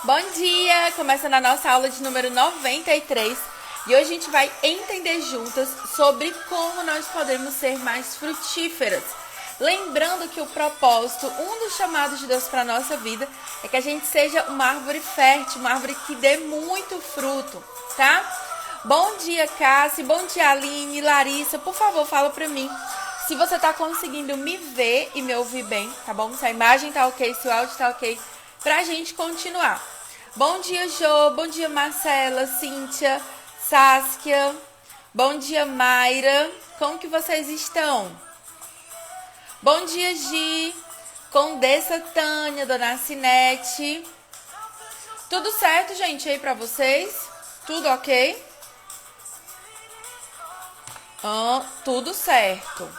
Bom dia! Começando a nossa aula de número 93 e hoje a gente vai entender juntas sobre como nós podemos ser mais frutíferas. Lembrando que o propósito, um dos chamados de Deus para a nossa vida é que a gente seja uma árvore fértil, uma árvore que dê muito fruto, tá? Bom dia, Cassi, bom dia, Aline, Larissa, por favor, fala pra mim se você tá conseguindo me ver e me ouvir bem, tá bom? Se a imagem tá ok, se o áudio tá ok, pra gente continuar. Bom dia, Jô, bom dia, Marcela, Cíntia, Saskia, bom dia, Mayra, como que vocês estão? Bom dia, Gi, Condessa Tânia, Dona Cinete. Tudo certo, gente, aí pra vocês? Tudo ok? Tudo certo.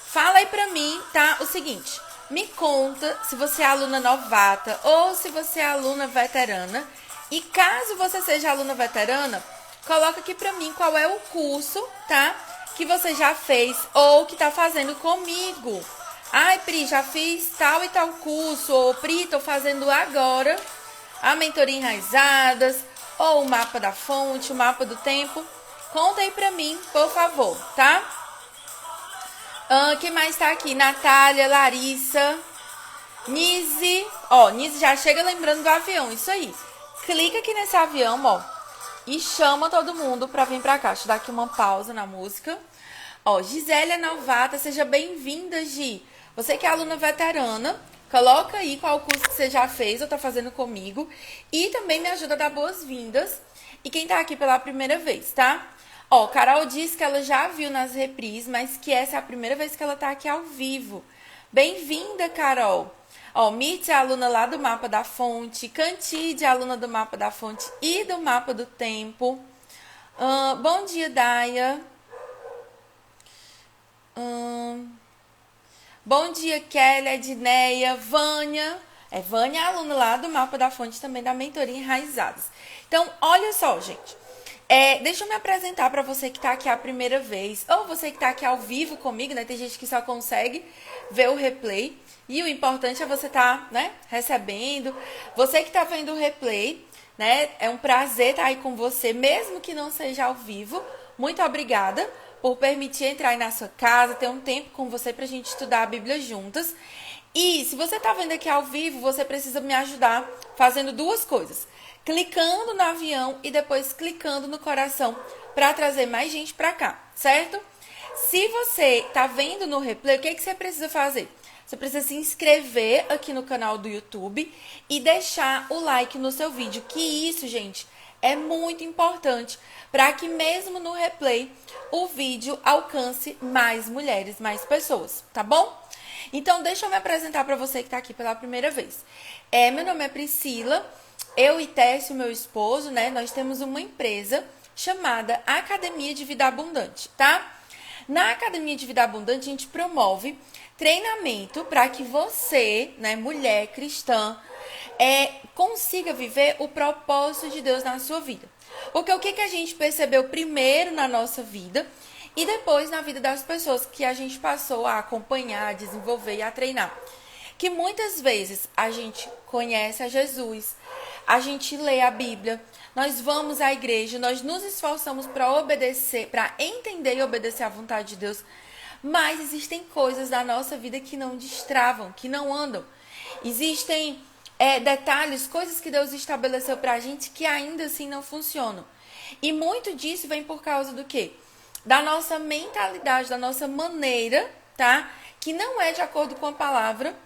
Fala aí pra mim, tá? O seguinte, me conta se você é aluna novata ou se você é aluna veterana. E caso você seja aluna veterana, coloca aqui pra mim qual é o curso, tá? Que você já fez ou que tá fazendo comigo. Ai, Pri, já fiz tal e tal curso. Ou, Pri, tô fazendo agora a mentoria enraizadas, ou o mapa da fonte, o mapa do tempo. Conta aí pra mim, por favor, tá? Quem mais tá aqui? Natália, Larissa, Nise. Ó, Nise já chega lembrando do avião, isso aí. Clica aqui nesse avião, ó, e chama todo mundo pra vir pra cá. Deixa eu dar aqui uma pausa na música. Ó, Gisélia Novata, seja bem-vinda, Gi. Você que é aluna veterana, coloca aí qual curso que você já fez ou tá fazendo comigo. E também me ajuda a dar boas-vindas. E quem tá aqui pela primeira vez, tá? Ó, Carol disse que ela já viu nas reprises, mas que essa é a primeira vez que ela tá aqui ao vivo. Bem-vinda, Carol. Ó, Mitz é aluna lá do Mapa da Fonte. Cantide é aluna do Mapa da Fonte e do Mapa do Tempo. Bom dia, Daia. Bom dia, Kelly, Edneia, Vânia. Vânia é aluna lá do Mapa da Fonte, também da Mentoria Enraizadas. Então, olha só, gente. Deixa eu me apresentar para você que tá aqui a primeira vez, ou você que tá aqui ao vivo comigo, né? Tem gente que só consegue ver o replay. E o importante é você tá, né, recebendo. Você que tá vendo o replay, né? É um prazer estar aí com você, mesmo que não seja ao vivo. Muito obrigada por permitir entrar aí na sua casa, ter um tempo com você pra gente estudar a Bíblia juntas. E se você tá vendo aqui ao vivo, você precisa me ajudar fazendo duas coisas. Clicando no avião e depois clicando no coração para trazer mais gente para cá, certo? Se você tá vendo no replay, o que você precisa fazer? Você precisa se inscrever aqui no canal do YouTube e deixar o like no seu vídeo, que isso, gente, é muito importante para que mesmo no replay o vídeo alcance mais mulheres, mais pessoas, tá bom? Então, deixa eu me apresentar para você que tá aqui pela primeira vez. Meu nome é Priscila. Eu e Técio, meu esposo, né, nós temos uma empresa chamada Academia de Vida Abundante, tá? Na Academia de Vida Abundante, a gente promove treinamento para que você, né, mulher cristã, consiga viver o propósito de Deus na sua vida. Porque o que a gente percebeu primeiro na nossa vida e depois na vida das pessoas que a gente passou a acompanhar, a desenvolver e a treinar. Que muitas vezes a gente conhece a Jesus, a gente lê a Bíblia, nós vamos à igreja, nós nos esforçamos para obedecer, para entender e obedecer à vontade de Deus, mas existem coisas da nossa vida que não destravam, que não andam. Existem detalhes, coisas que Deus estabeleceu para a gente que ainda assim não funcionam. E muito disso vem por causa do quê? Da nossa mentalidade, da nossa maneira, tá? Que não é de acordo com a palavra,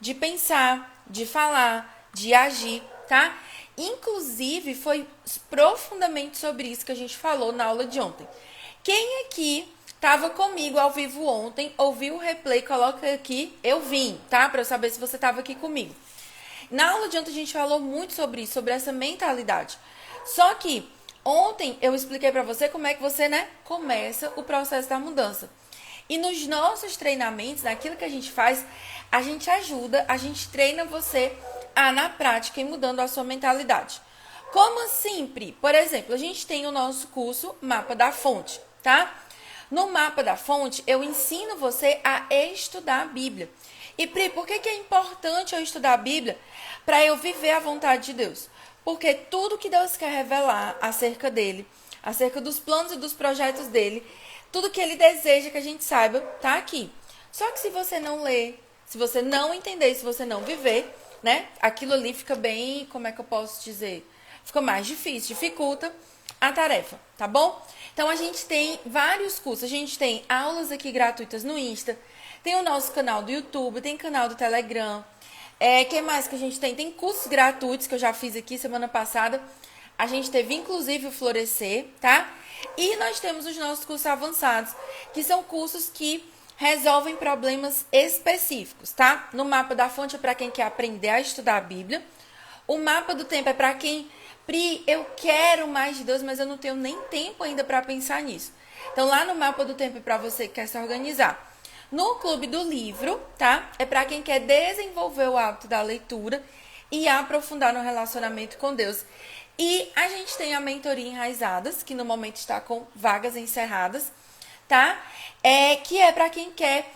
de pensar, de falar, de agir, tá? Inclusive, foi profundamente sobre isso que a gente falou na aula de ontem. Quem aqui estava comigo ao vivo ontem, ouviu o replay, coloca aqui, eu vim, tá? Para eu saber se você estava aqui comigo. Na aula de ontem a gente falou muito sobre isso, sobre essa mentalidade. Só que ontem eu expliquei para você como é que você, né, começa o processo da mudança. E nos nossos treinamentos, naquilo que a gente faz, a gente ajuda, a gente treina você a, na prática, ir mudando a sua mentalidade. Como assim, Pri? Por exemplo, a gente tem o nosso curso Mapa da Fonte, tá? No Mapa da Fonte, eu ensino você a estudar a Bíblia. E Pri, por que é importante eu estudar a Bíblia? Para eu viver a vontade de Deus. Porque tudo que Deus quer revelar acerca dele, acerca dos planos e dos projetos dele, tudo que ele deseja que a gente saiba, tá aqui. Só que se você não ler, se você não entender, se você não viver, né? Aquilo ali fica bem, como é que eu posso dizer? Fica mais difícil, dificulta a tarefa, tá bom? Então a gente tem vários cursos, a gente tem aulas aqui gratuitas no Insta, tem o nosso canal do YouTube, tem canal do Telegram. Que mais que a gente tem? Tem cursos gratuitos que eu já fiz aqui semana passada. A gente teve inclusive o Florescer, tá? E nós temos os nossos cursos avançados, que são cursos que resolvem problemas específicos, tá? No mapa da fonte é para quem quer aprender a estudar a Bíblia. O mapa do tempo é para quem, Pri, eu quero mais de Deus, mas eu não tenho nem tempo ainda para pensar nisso. Então lá no mapa do tempo é para você que quer se organizar. No Clube do Livro, tá? É para quem quer desenvolver o hábito da leitura e aprofundar no relacionamento com Deus. E a gente tem a mentoria Enraizadas, que no momento está com vagas encerradas, tá? Que é para quem quer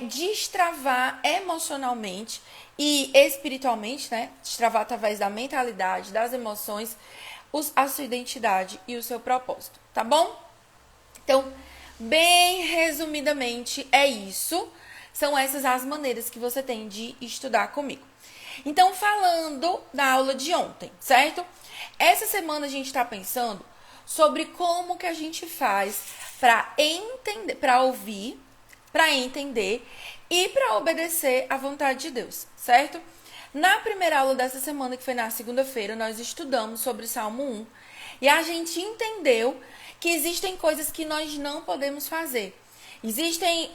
destravar emocionalmente e espiritualmente, né? Destravar através da mentalidade, das emoções, a sua identidade e o seu propósito, tá bom? Então, bem resumidamente, é isso. São essas as maneiras que você tem de estudar comigo. Então, falando da aula de ontem, certo? Essa semana a gente está pensando sobre como que a gente faz para entender, para ouvir, para entender e para obedecer à vontade de Deus, certo? Na primeira aula dessa semana, que foi na segunda-feira, nós estudamos sobre Salmo 1 e a gente entendeu que existem coisas que nós não podemos fazer. Existem,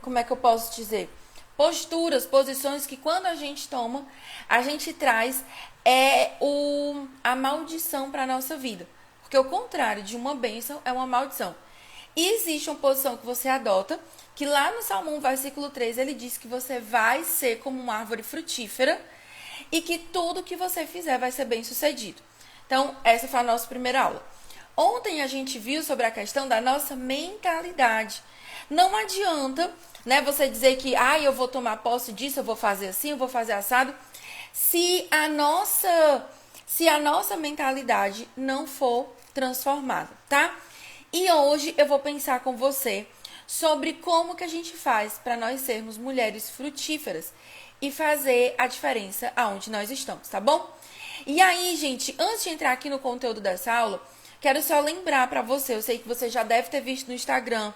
como é que eu posso dizer? Posturas, posições que quando a gente toma, a gente traz a maldição para a nossa vida. Porque o contrário de uma bênção é uma maldição. E existe uma posição que você adota, que lá no Salmo 1, versículo 3, ele diz que você vai ser como uma árvore frutífera e que tudo que você fizer vai ser bem sucedido. Então, essa foi a nossa primeira aula. Ontem a gente viu sobre a questão da nossa mentalidade. Não adianta, né, você dizer que eu vou tomar posse disso, eu vou fazer assim, eu vou fazer assado, se a nossa mentalidade não for transformada, tá? E hoje eu vou pensar com você sobre como que a gente faz para nós sermos mulheres frutíferas e fazer a diferença aonde nós estamos, tá bom? E aí, gente, antes de entrar aqui no conteúdo dessa aula, quero só lembrar para você, eu sei que você já deve ter visto no Instagram,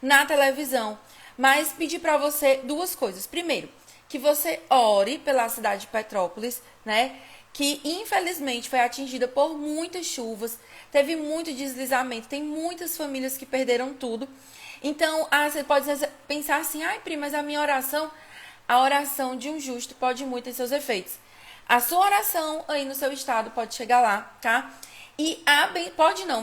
na televisão, mas pedir para você duas coisas. Primeiro, que você ore pela cidade de Petrópolis, né? Que infelizmente foi atingida por muitas chuvas, teve muito deslizamento, tem muitas famílias que perderam tudo. Então, você pode pensar assim, Pri, mas a oração de um justo pode muito ter seus efeitos. A sua oração aí no seu estado pode chegar lá, tá? E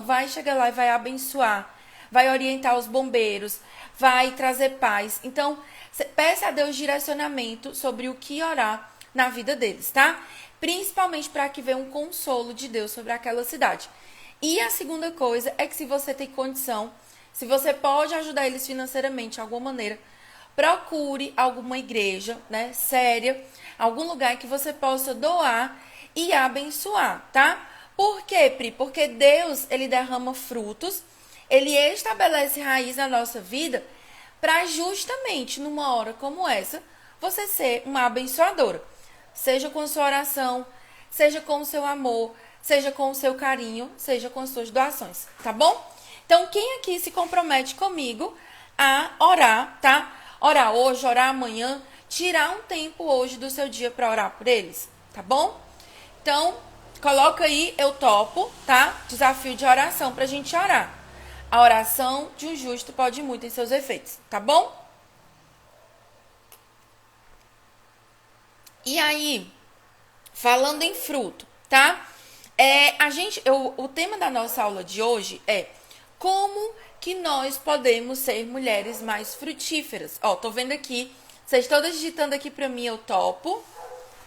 vai chegar lá e vai abençoar, vai orientar os bombeiros, vai trazer paz. Então, peça a Deus direcionamento sobre o que orar na vida deles, tá? Principalmente para que venha um consolo de Deus sobre aquela cidade. E a segunda coisa é que se você tem condição, se você pode ajudar eles financeiramente de alguma maneira, procure alguma igreja, né, séria, algum lugar que você possa doar e abençoar, tá? Por quê, Pri? Porque Deus, ele derrama frutos, ele estabelece raiz na nossa vida para justamente numa hora como essa, você ser uma abençoadora. Seja com sua oração, seja com o seu amor, seja com o seu carinho, seja com as suas doações, tá bom? Então, quem aqui se compromete comigo a orar, tá? Orar hoje, orar amanhã, tirar um tempo hoje do seu dia para orar por eles, tá bom? Então, coloca aí, eu topo, tá? Desafio de oração pra gente orar. A oração de um justo pode muito em seus efeitos, tá bom? E aí, falando em fruto, tá? O tema da nossa aula de hoje é como que nós podemos ser mulheres mais frutíferas. Ó, tô vendo aqui, vocês todas digitando aqui pra mim, eu topo.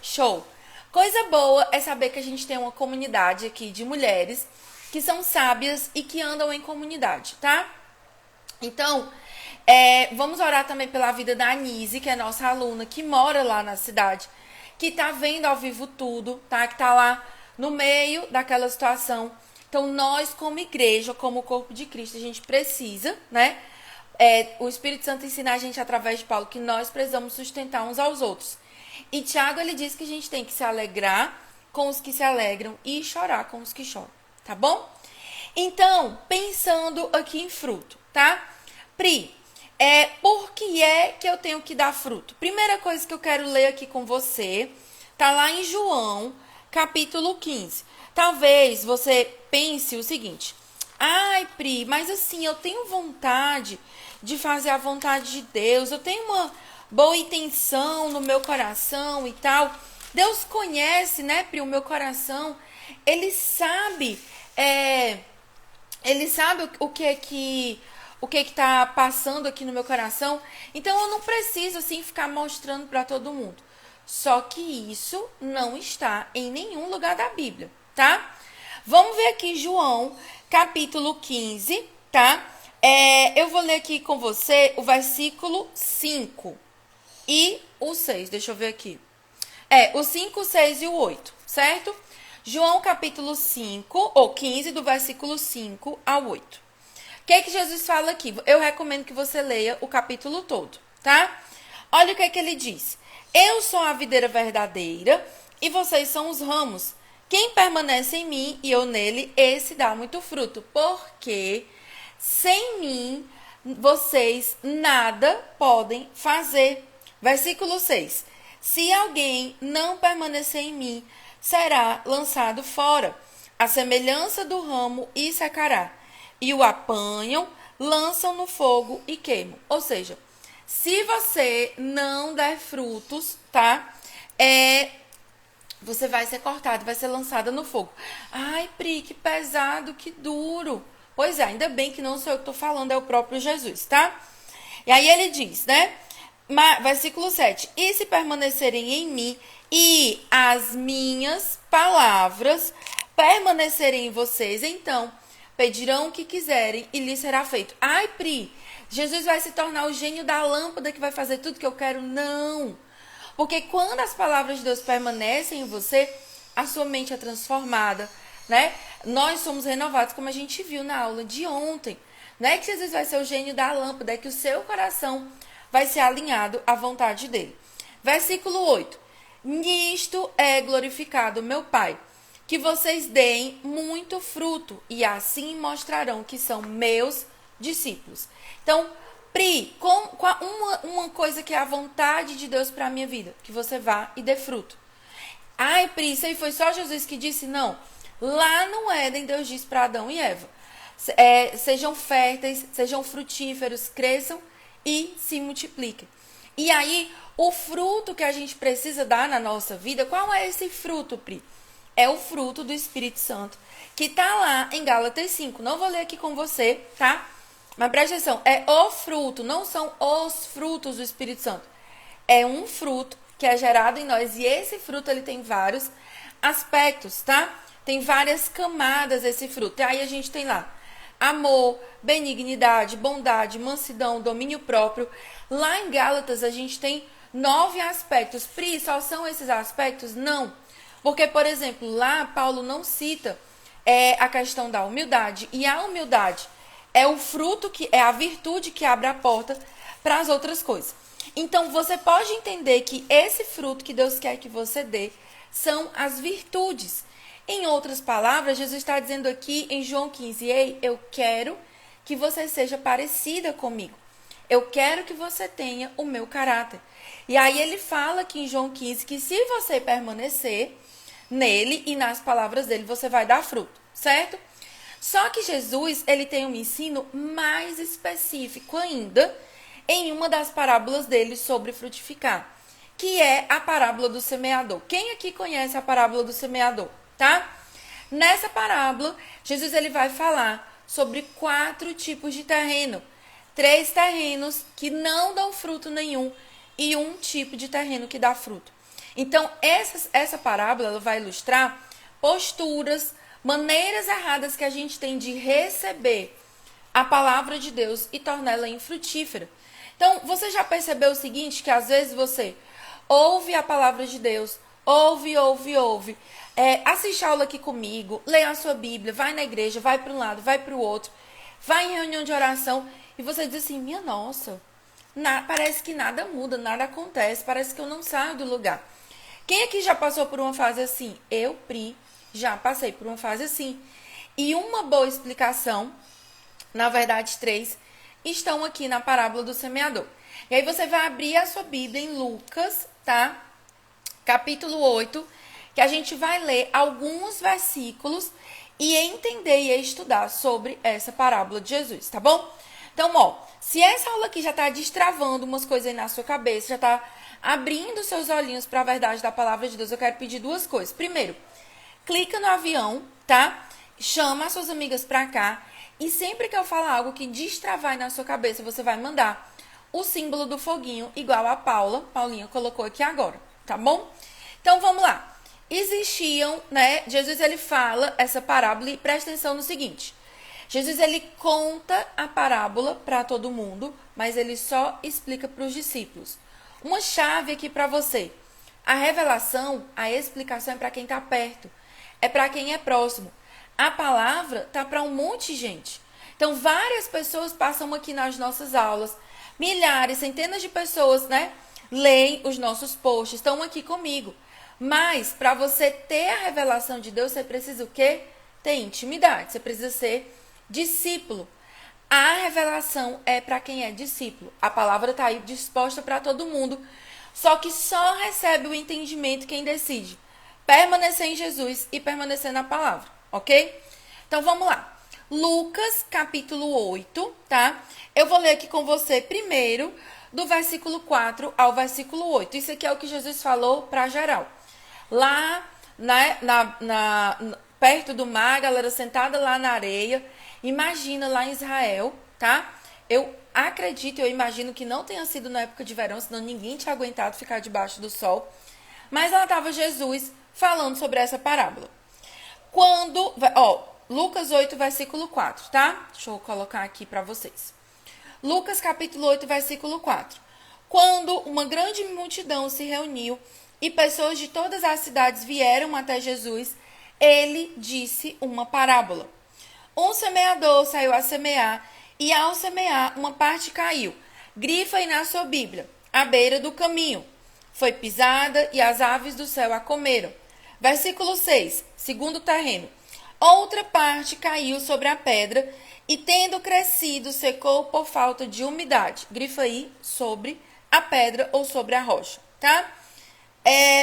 Show! Coisa boa é saber que a gente tem uma comunidade aqui de mulheres que são sábias e que andam em comunidade, tá? Então, Vamos orar também pela vida da Anise, que é nossa aluna, que mora lá na cidade, que tá vendo ao vivo tudo, tá? Que tá lá no meio daquela situação. Então, nós, como igreja, como corpo de Cristo, a gente precisa, né? O Espírito Santo ensina a gente, através de Paulo, que nós precisamos sustentar uns aos outros. E Tiago, ele diz que a gente tem que se alegrar com os que se alegram e chorar com os que choram, tá bom? Então, pensando aqui em fruto, tá? Pri, por que é que eu tenho que dar fruto? Primeira coisa que eu quero ler aqui com você, tá lá em João, capítulo 15. Talvez você pense o seguinte: ai, Pri, mas assim, eu tenho vontade de fazer a vontade de Deus, eu tenho uma boa intenção no meu coração e tal. Deus conhece, né, Pri, o meu coração. Ele sabe, o que tá passando aqui no meu coração. Então eu não preciso assim ficar mostrando para todo mundo. Só que isso não está em nenhum lugar da Bíblia, tá? Vamos ver aqui João, capítulo 15, tá? Eu vou ler aqui com você o versículo 5 e o 6. Deixa eu ver aqui. O 5, o 6 e o 8, certo? João, capítulo 5, ou 15, do versículo 5 ao 8. O que é que Jesus fala aqui? Eu recomendo que você leia o capítulo todo, tá? Olha o que é que ele diz. Eu sou a videira verdadeira e vocês são os ramos. Quem permanece em mim e eu nele, esse dá muito fruto. Porque sem mim, vocês nada podem fazer. Versículo 6. Se alguém não permanecer em mim, será lançado fora, a semelhança do ramo, e secará. E o apanham, lançam no fogo e queimam. Ou seja, se você não der frutos, tá? Você vai ser cortado, vai ser lançada no fogo. Ai, Pri, que pesado, que duro. Pois é, ainda bem que não sou eu que estou falando, é o próprio Jesus, tá? E aí ele diz, né? Versículo 7. E se permanecerem em mim e as minhas palavras permanecerem em vocês, então pedirão o que quiserem e lhes será feito. Ai, Pri, Jesus vai se tornar o gênio da lâmpada que vai fazer tudo que eu quero? Não. Porque quando as palavras de Deus permanecem em você, a sua mente é transformada, né? Nós somos renovados, como a gente viu na aula de ontem. Não é que Jesus vai ser o gênio da lâmpada, é que o seu coração vai ser alinhado à vontade dele. Versículo 8. Nisto é glorificado meu Pai, que vocês deem muito fruto, e assim mostrarão que são meus discípulos. Então, Pri, uma coisa que é a vontade de Deus para a minha vida, que você vá e dê fruto. Ai, Pri, isso aí foi só Jesus que disse? Não. Lá no Éden, Deus disse para Adão e Eva, sejam férteis, sejam frutíferos, cresçam e se multipliquem. E aí, o fruto que a gente precisa dar na nossa vida, qual é esse fruto, Pri? É o fruto do Espírito Santo, que está lá em Gálatas 5. Não vou ler aqui com você, tá? Mas presta atenção, é o fruto, não são os frutos do Espírito Santo. É um fruto que é gerado em nós. E esse fruto, ele tem vários aspectos, tá? Tem várias camadas esse fruto. E aí a gente tem lá amor, benignidade, bondade, mansidão, domínio próprio. Lá em Gálatas a gente tem 9 aspectos. Pri, só são esses aspectos? Não. Porque, por exemplo, lá Paulo não cita a questão da humildade. E a humildade é o fruto, é a virtude que abre a porta para as outras coisas. Então, você pode entender que esse fruto que Deus quer que você dê são as virtudes. Em outras palavras, Jesus está dizendo aqui em João 15, ei, eu quero que você seja parecida comigo. Eu quero que você tenha o meu caráter. E aí ele fala aqui em João 15 que se você permanecer nele e nas palavras dele, você vai dar fruto, certo? Só que Jesus, ele tem um ensino mais específico ainda em uma das parábolas dele sobre frutificar, que é a parábola do semeador. Quem aqui conhece a parábola do semeador, tá? Nessa parábola, Jesus ele vai falar sobre 4 tipos de terreno. 3 terrenos que não dão fruto nenhum e um tipo de terreno que dá fruto. Então, essa parábola ela vai ilustrar posturas, maneiras erradas que a gente tem de receber a palavra de Deus e torná-la infrutífera. Então, você já percebeu o seguinte, que às vezes você ouve a palavra de Deus, ouve, assiste a aula aqui comigo, lê a sua Bíblia, vai na igreja, vai para um lado, vai para o outro, vai em reunião de oração e você diz assim, minha nossa, parece que nada muda, nada acontece, parece que eu não saio do lugar. Quem aqui já passou por uma fase assim? Eu, Pri, já passei por uma fase assim. E uma boa explicação, na verdade 3, estão aqui na parábola do semeador. E aí você vai abrir a sua Bíblia em Lucas, tá? Capítulo 8, que a gente vai ler alguns versículos e entender e estudar sobre essa parábola de Jesus, tá bom? Então, ó, se essa aula aqui já tá destravando umas coisas aí na sua cabeça, já tá abrindo seus olhinhos para a verdade da palavra de Deus, eu quero pedir duas coisas. Primeiro, clica no avião, tá? Chama as suas amigas pra cá e sempre que eu falar algo que destravar aí na sua cabeça, você vai mandar o símbolo do foguinho, igual a Paulinha colocou aqui agora, tá bom? Então, vamos lá. Existiam, né? Jesus, ele fala essa parábola e presta atenção no seguinte. Jesus, ele conta a parábola para todo mundo, mas ele só explica para os discípulos. Uma chave aqui para você. A revelação, a explicação é para quem está perto. É para quem é próximo. A palavra tá para um monte de gente. Então, várias pessoas passam aqui nas nossas aulas. Milhares, centenas de pessoas, né? Leem os nossos posts, estão aqui comigo. Mas, para você ter a revelação de Deus, você precisa o quê? Ter intimidade. Você precisa ser discípulo. A revelação é para quem é discípulo. A palavra está aí disposta para todo mundo. Só que só recebe o entendimento quem decide permanecer em Jesus e permanecer na palavra, ok? Então vamos lá. Lucas capítulo 8, tá? Eu vou ler aqui com você primeiro do versículo 4 ao versículo 8. Isso aqui é o que Jesus falou para geral. Lá perto do mar, a galera sentada lá na areia. Imagina lá em Israel, tá? Eu acredito, eu imagino que não tenha sido na época de verão, senão ninguém tinha aguentado ficar debaixo do sol. Mas lá estava Jesus falando sobre essa parábola. Lucas 8, versículo 4, tá? Deixa eu colocar aqui para vocês. Lucas capítulo 8, versículo 4. Quando uma grande multidão se reuniu e pessoas de todas as cidades vieram até Jesus, ele disse uma parábola. Um semeador saiu a semear, e ao semear, uma parte caiu. Grifa aí na sua Bíblia, à beira do caminho. Foi pisada, e as aves do céu a comeram. Versículo 6, segundo terreno. Outra parte caiu sobre a pedra, e tendo crescido, secou por falta de umidade. Grifa aí sobre a pedra ou sobre a rocha, tá?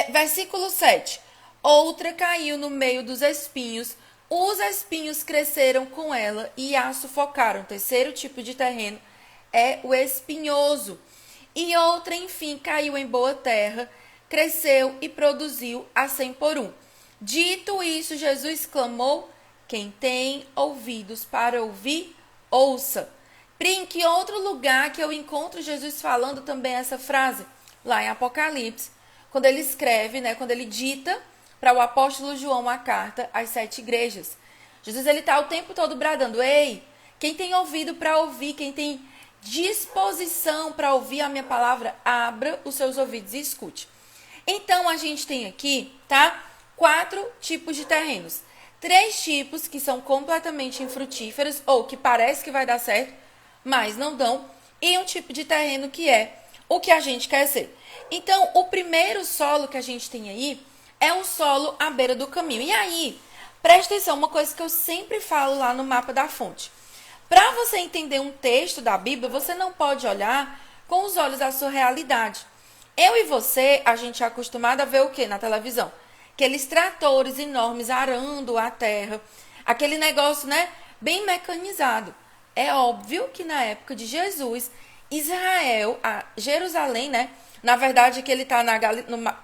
Versículo 7. Outra caiu no meio dos espinhos. Os espinhos cresceram com ela e a sufocaram. O terceiro tipo de terreno é o espinhoso. E outra, enfim, caiu em boa terra, cresceu e produziu a 100 por 1. Dito isso, Jesus clamou, quem tem ouvidos para ouvir, ouça. Em que outro lugar que eu encontro Jesus falando também essa frase? Lá em Apocalipse, quando ele escreve, né, quando ele dita para o apóstolo João a carta às 7 igrejas. Jesus, ele está o tempo todo bradando, ei, quem tem ouvido para ouvir, quem tem disposição para ouvir a minha palavra, abra os seus ouvidos e escute. Então, a gente tem aqui, tá, 4 tipos de terrenos. 3 tipos que são completamente infrutíferos, ou que parece que vai dar certo, mas não dão. E um tipo de terreno que é o que a gente quer ser. Então, o primeiro solo que a gente tem aí é um solo à beira do caminho. E aí, presta atenção, uma coisa que eu sempre falo lá no mapa da fonte. Para você entender um texto da Bíblia, você não pode olhar com os olhos da sua realidade. Eu e você, a gente é acostumado a ver o quê na televisão? Aqueles tratores enormes arando a terra. Aquele negócio, né, bem mecanizado. É óbvio que na época de Jesus, Israel, Jerusalém, né, na verdade que ele está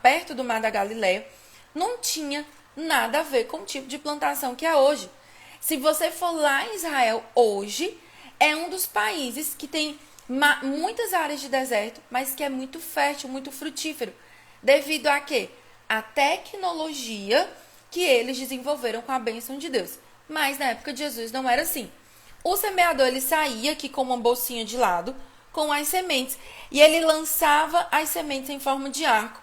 perto do mar da Galileia, não tinha nada a ver com o tipo de plantação que é hoje. Se você for lá em Israel hoje, é um dos países que tem muitas áreas de deserto, mas que é muito fértil, muito frutífero. Devido a quê? A tecnologia que eles desenvolveram com a bênção de Deus. Mas na época de Jesus não era assim. O semeador, ele saía aqui com uma bolsinha de lado, com as sementes, e ele lançava as sementes em forma de arco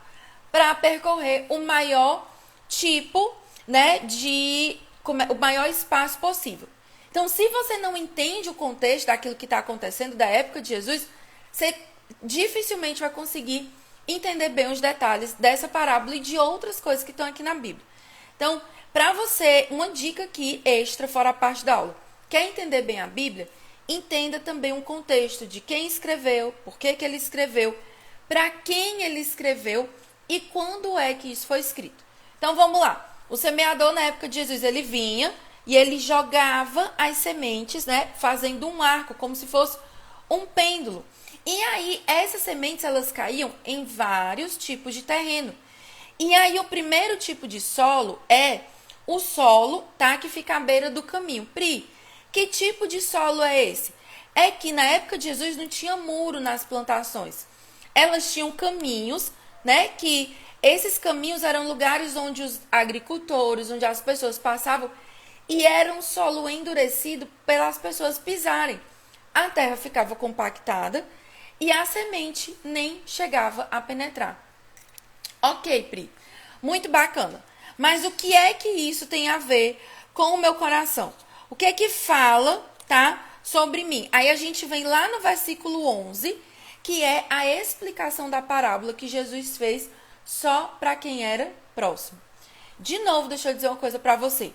para percorrer o maior tipo, né, o maior espaço possível. Então, se você não entende o contexto daquilo que está acontecendo da época de Jesus, você dificilmente vai conseguir entender bem os detalhes dessa parábola e de outras coisas que estão aqui na Bíblia. Então, para você, uma dica aqui extra, fora a parte da aula. Quer entender bem a Bíblia? Entenda também o contexto de quem escreveu, por que ele escreveu, para quem ele escreveu e quando é que isso foi escrito. Então, vamos lá. O semeador, na época de Jesus, ele vinha e ele jogava as sementes, né, fazendo um arco, como se fosse um pêndulo. E aí, essas sementes, elas caíam em vários tipos de terreno. E aí, o primeiro tipo de solo é o solo, tá, que fica à beira do caminho. Pri, que tipo de solo é esse? É que na época de Jesus não tinha muro nas plantações. Elas tinham caminhos, né, que esses caminhos eram lugares onde os agricultores, onde as pessoas passavam, e era um solo endurecido pelas pessoas pisarem. A terra ficava compactada e a semente nem chegava a penetrar. Ok, Pri, muito bacana. Mas o que é que isso tem a ver com o meu coração? O que é que fala, tá, sobre mim? Aí a gente vem lá no versículo 11, que é a explicação da parábola que Jesus fez só para quem era próximo. De novo, deixa eu dizer uma coisa para você.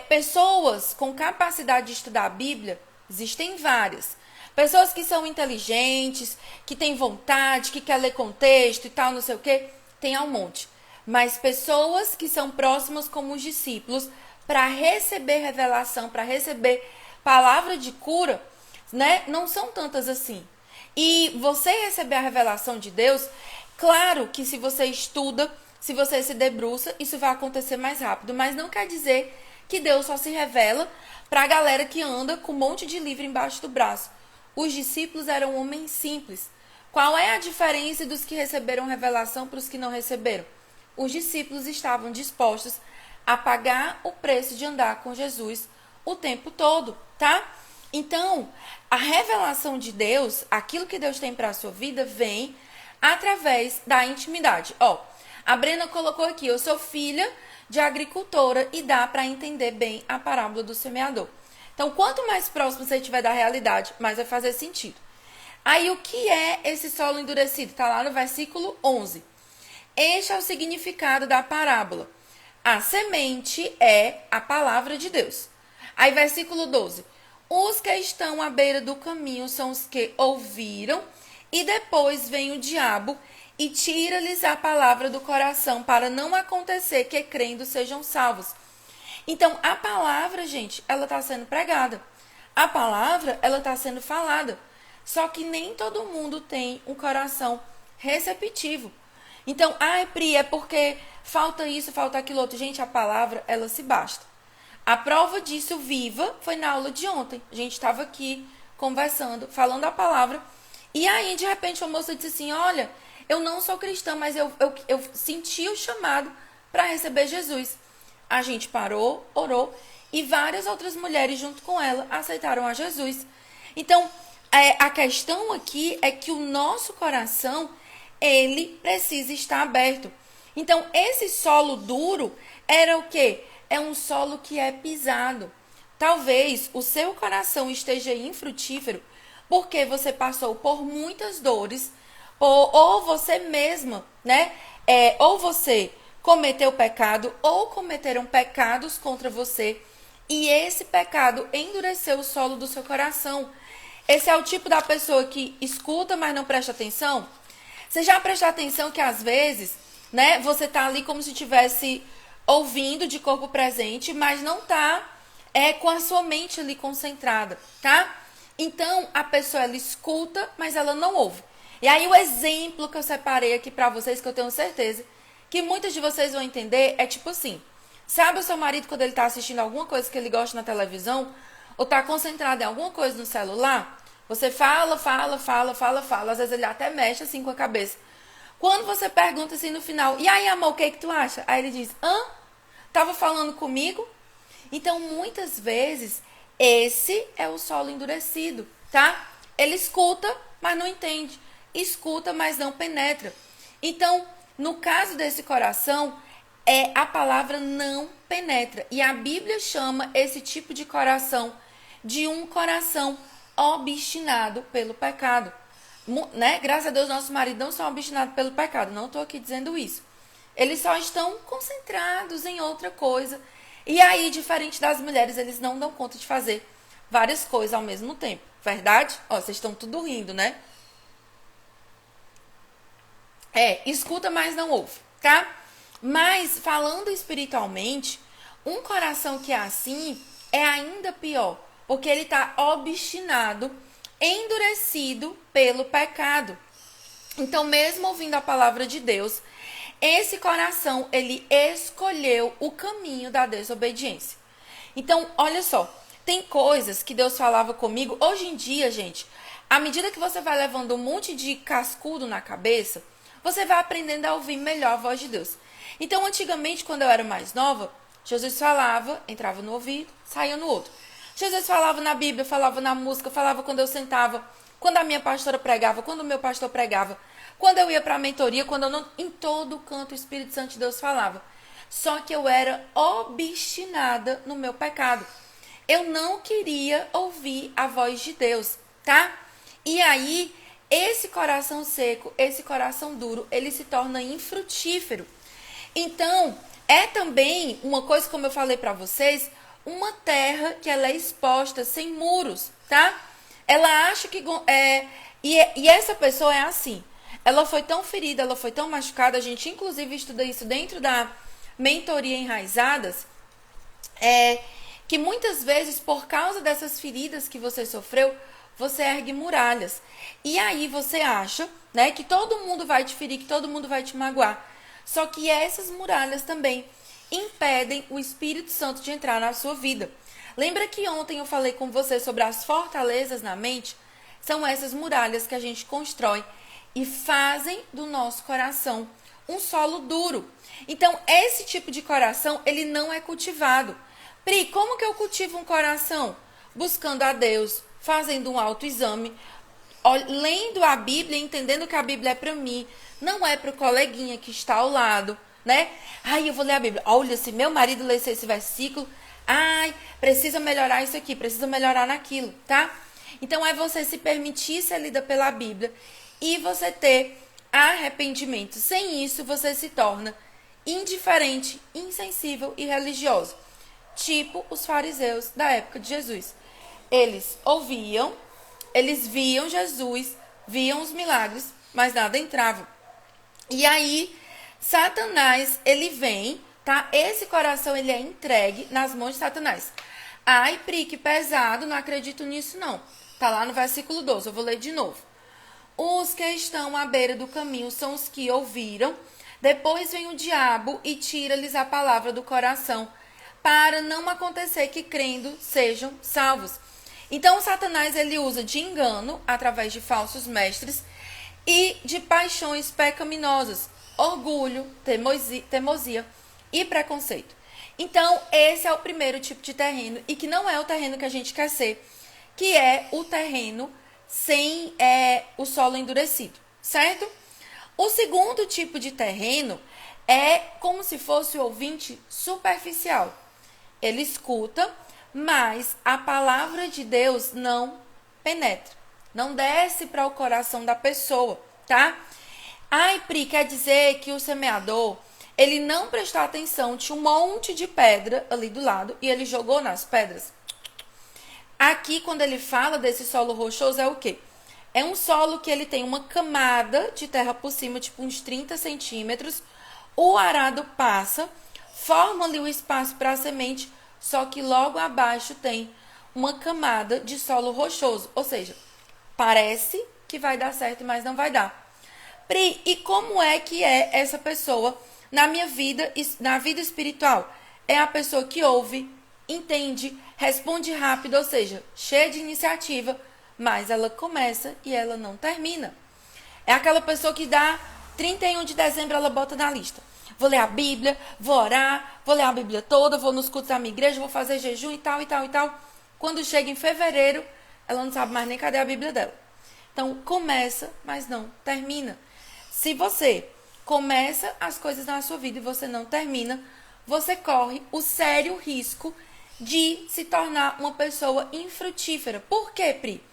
Pessoas com capacidade de estudar a Bíblia, existem várias. Pessoas que são inteligentes, que têm vontade, que querem ler contexto e tal, não sei o quê, tem um monte. Mas pessoas que são próximas como os discípulos, para receber revelação, para receber palavra de cura, né, não são tantas assim. E você receber a revelação de Deus, claro que se você estuda, se você se debruça, isso vai acontecer mais rápido. Mas não quer dizer que Deus só se revela para a galera que anda com um monte de livro embaixo do braço. Os discípulos eram homens simples. Qual é a diferença dos que receberam revelação para os que não receberam? Os discípulos estavam dispostos a pagar o preço de andar com Jesus o tempo todo, tá? Então, a revelação de Deus, aquilo que Deus tem para a sua vida, vem através da intimidade. Ó, a Brena colocou aqui, eu sou filha de agricultora e dá para entender bem a parábola do semeador. Então, quanto mais próximo você estiver da realidade, mais vai fazer sentido. Aí, o que é esse solo endurecido? Está lá no versículo 11. Este é o significado da parábola. A semente é a palavra de Deus. Aí, versículo 12. Os que estão à beira do caminho são os que ouviram e depois vem o diabo e tira-lhes a palavra do coração para não acontecer que crendo sejam salvos. Então, a palavra, gente, ela está sendo pregada. A palavra, ela está sendo falada. Só que nem todo mundo tem um coração receptivo. Então, ai, Pri, é porque falta isso, falta aquilo outro. Gente, a palavra, ela se basta. A prova disso viva foi na aula de ontem. A gente estava aqui conversando, falando a palavra. E aí, de repente, uma moça disse assim, olha, eu não sou cristã, mas eu senti o chamado para receber Jesus. A gente parou, orou, e várias outras mulheres junto com ela aceitaram a Jesus. Então, a questão aqui é que o nosso coração, ele precisa estar aberto. Então, esse solo duro era o quê? É um solo que é pisado. Talvez o seu coração esteja infrutífero porque você passou por muitas dores, ou você mesma, né? Ou você cometeu pecado, ou cometeram pecados contra você, e esse pecado endureceu o solo do seu coração. Esse é o tipo da pessoa que escuta, mas não presta atenção. Você já prestou atenção que às vezes, né, você tá ali como se estivesse ouvindo de corpo presente, mas não tá com a sua mente ali concentrada, tá? Então, a pessoa, ela escuta, mas ela não ouve. E aí, o exemplo que eu separei aqui pra vocês, que eu tenho certeza que muitos de vocês vão entender, é tipo assim. Sabe o seu marido quando ele tá assistindo alguma coisa que ele gosta na televisão? Ou tá concentrado em alguma coisa no celular? Você fala. Às vezes ele até mexe assim com a cabeça. Quando você pergunta assim no final, e aí, amor, o que tu acha? Aí ele diz, tava falando comigo? Então, muitas vezes, Esse é o solo endurecido, tá? Ele escuta, mas não entende. Escuta, mas não penetra. Então, no caso desse coração, a palavra não penetra. E a Bíblia chama esse tipo de coração de um coração obstinado pelo pecado. Né? Graças a Deus, nossos maridos não são obstinados pelo pecado. Não estou aqui dizendo isso. Eles só estão concentrados em outra coisa. E aí, diferente das mulheres, eles não dão conta de fazer várias coisas ao mesmo tempo. Verdade? Ó, vocês estão tudo rindo, né? Escuta, mas não ouve, tá? Mas, falando espiritualmente, um coração que é assim é ainda pior. Porque ele está obstinado, endurecido pelo pecado. Então, mesmo ouvindo a palavra de Deus, esse coração, ele escolheu o caminho da desobediência. Então, olha só, tem coisas que Deus falava comigo. Hoje em dia, gente, à medida que você vai levando um monte de cascudo na cabeça, você vai aprendendo a ouvir melhor a voz de Deus. Então, antigamente, quando eu era mais nova, Jesus falava, entrava no ouvido, saía no outro. Jesus falava na Bíblia, falava na música, falava quando eu sentava, quando a minha pastora pregava, quando o meu pastor pregava, quando eu ia para a mentoria, quando eu não... Em todo canto o Espírito Santo de Deus falava. Só que eu era obstinada no meu pecado. Eu não queria ouvir a voz de Deus, tá? E aí, esse coração seco, esse coração duro, ele se torna infrutífero. Então, é também uma coisa, como eu falei para vocês, uma terra que ela é exposta, sem muros, tá? Ela acha que... E essa pessoa é assim. Ela foi tão ferida, ela foi tão machucada. A gente, inclusive, estuda isso dentro da mentoria Enraizadas. Que muitas vezes, por causa dessas feridas que você sofreu, você ergue muralhas. E aí você acha, né, que todo mundo vai te ferir, que todo mundo vai te magoar. Só que essas muralhas também impedem o Espírito Santo de entrar na sua vida. Lembra que ontem eu falei com você sobre as fortalezas na mente? São essas muralhas que a gente constrói e fazem do nosso coração um solo duro. Então, esse tipo de coração, ele não é cultivado. Pri, como que eu cultivo um coração? Buscando a Deus, fazendo um autoexame, lendo a Bíblia, entendendo que a Bíblia é para mim, não é para o coleguinha que está ao lado, né? Ai, eu vou ler a Bíblia. Olha, se meu marido lesse esse versículo, ai, precisa melhorar isso aqui, precisa melhorar naquilo, tá? Então, é você se permitir ser lida pela Bíblia e você ter arrependimento. Sem isso, você se torna indiferente, insensível e religioso. Tipo os fariseus da época de Jesus. Eles ouviam, eles viam Jesus, viam os milagres, mas nada entrava. E aí, Satanás, ele vem, tá? Esse coração, ele é entregue nas mãos de Satanás. Ai, Pri, que pesado, não acredito nisso não. Tá lá no versículo 12, eu vou ler de novo. Os que estão à beira do caminho são os que ouviram. Depois vem o diabo e tira-lhes a palavra do coração, para não acontecer que crendo sejam salvos. Então, Satanás, ele usa de engano, através de falsos mestres, e de paixões pecaminosas, orgulho, teimosia e preconceito. Então, esse é o primeiro tipo de terreno, e que não é o terreno que a gente quer ser, que é o terreno sem o solo endurecido, certo? O segundo tipo de terreno é como se fosse o ouvinte superficial. Ele escuta, mas a palavra de Deus não penetra, não desce para o coração da pessoa, tá? Ai, Pri, quer dizer que o semeador, ele não prestou atenção, tinha um monte de pedra ali do lado e ele jogou nas pedras. Aqui, quando ele fala desse solo rochoso, é o quê? É um solo que ele tem uma camada de terra por cima, tipo uns 30 centímetros. O arado passa, forma ali o espaço para a semente, só que logo abaixo tem uma camada de solo rochoso. Ou seja, parece que vai dar certo, mas não vai dar. Pri, e como é que é essa pessoa na minha vida, na vida espiritual? É a pessoa que ouve, entende, responde rápido, ou seja, cheia de iniciativa, mas ela começa e ela não termina. É aquela pessoa que dá 31 de dezembro, ela bota na lista. Vou ler a Bíblia, vou orar, vou ler a Bíblia toda, vou nos cultos da minha igreja, vou fazer jejum e tal, e tal, e tal. Quando chega em fevereiro, ela não sabe mais nem cadê a Bíblia dela. Então, começa, mas não termina. Se você começa as coisas na sua vida e você não termina, você corre o sério risco de se tornar uma pessoa infrutífera. Por quê, Pri?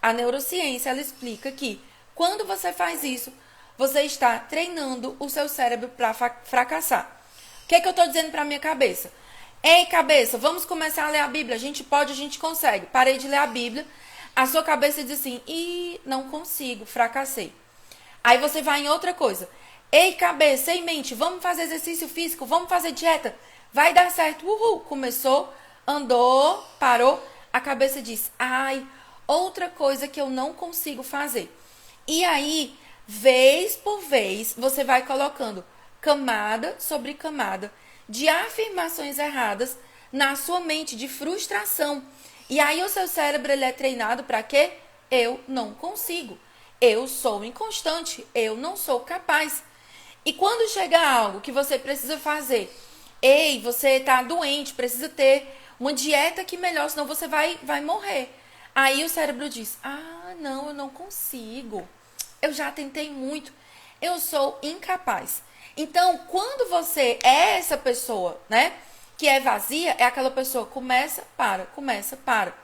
A neurociência, ela explica que quando você faz isso, você está treinando o seu cérebro para fracassar. O que é que eu estou dizendo para minha cabeça? Ei, cabeça, vamos começar a ler a Bíblia. A gente pode, a gente consegue. Parei de ler a Bíblia. A sua cabeça diz assim, não consigo, fracassei. Aí você vai em outra coisa. Ei, cabeça, ei, mente, vamos fazer exercício físico, vamos fazer dieta. Vai dar certo. Uhul, começou, andou, parou. A cabeça diz, outra coisa que eu não consigo fazer. E aí, vez por vez, você vai colocando camada sobre camada de afirmações erradas na sua mente, de frustração. E aí o seu cérebro, ele é treinado para quê? Eu não consigo. Eu sou inconstante. Eu não sou capaz. E quando chega algo que você precisa fazer, ei, você está doente, precisa ter uma dieta que melhor, senão você vai morrer. Aí o cérebro diz, não, eu não consigo. Eu já tentei muito. Eu sou incapaz. Então, quando você é essa pessoa, né, que é vazia, é aquela pessoa começa, para.